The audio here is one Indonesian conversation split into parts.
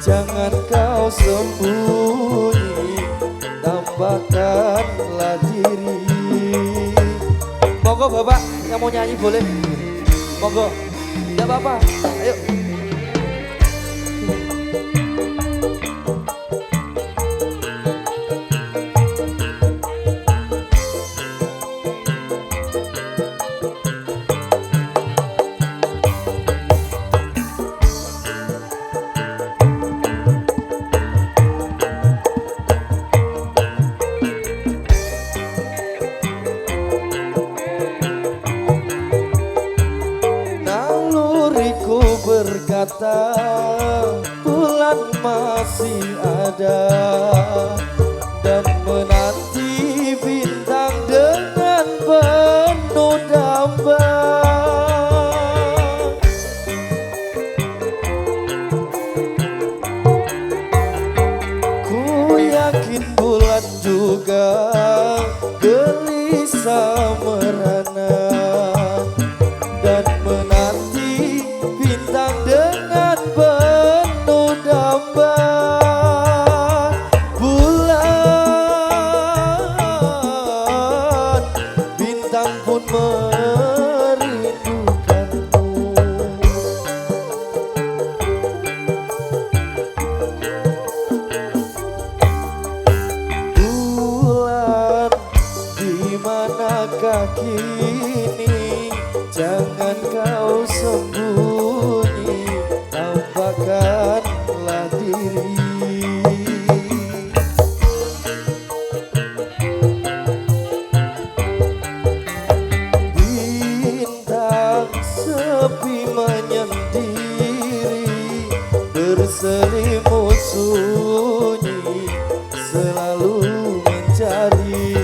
jangan kau sembunyi, tambahkanlah diri. Monggo bapak yang mau nyanyi boleh, monggo, tidak apa-apa, ayo. Berkata bulan masih ada dan menanti bintang dengan penuh damba. Ku yakin bulan juga gelisah merana dan menanti bintang dengan penuh damba. Bulan bintang pun merindukanmu. Bulan di manakah kini, jangan kau sembunyi, tampakkanlah diri. Bintang sepi menyendiri, berselimut sunyi, selalu mencari.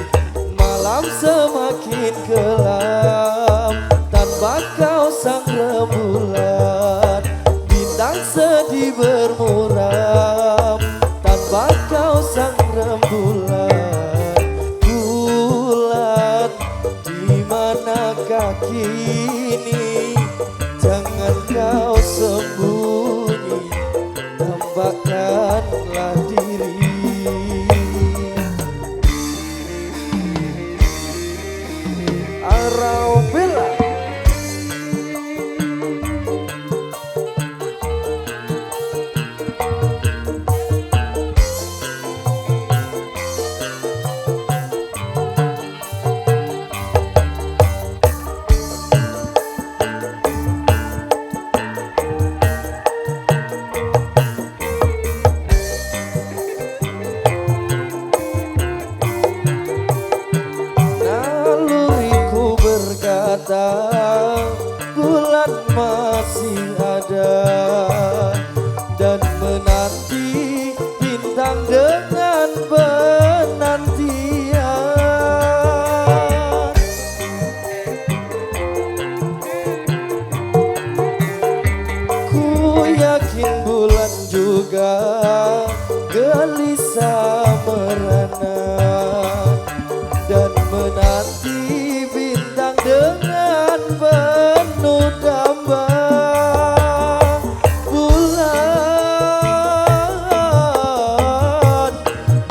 Malam semakin kelam tanpa kau sang rembulan, bintang sedih bermuram tanpa kau sang rembulan. Bulan di manakah kini, jangan kau sembunyi, tampakkanlah diri. Araubela. Berkata bulan masih ada dan menanti bintang dengan penantian. Ku yakin bulan juga gelisah merana dan menanti dengan penuh damba. Bulan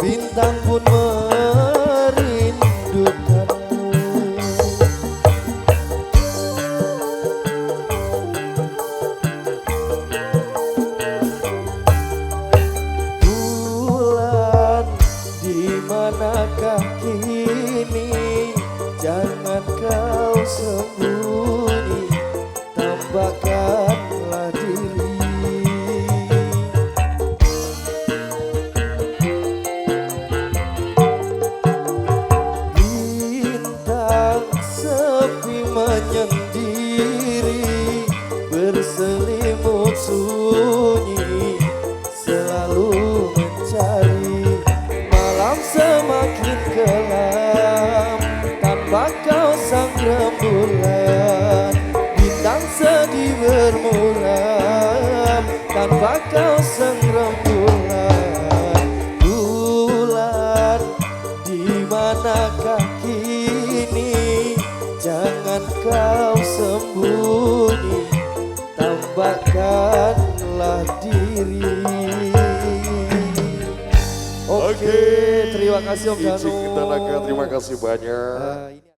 bintang pun merindukanmu. Bulan di manakah kini, jangan kau sembunyi, tambahkanlah diri. Bintang sepi menyendiri, berselimut sunyi, selalu mencari. Malam semakin kelam tanpa kau sang rembulan, bintang sedih bermuram tanpa kau sang rembulan. Bulan di manakah kini, jangan kau sembunyi, tambahkanlah diri. Oke, terima kasih Om Danu. Izin kita naga, terima kasih banyak. Ini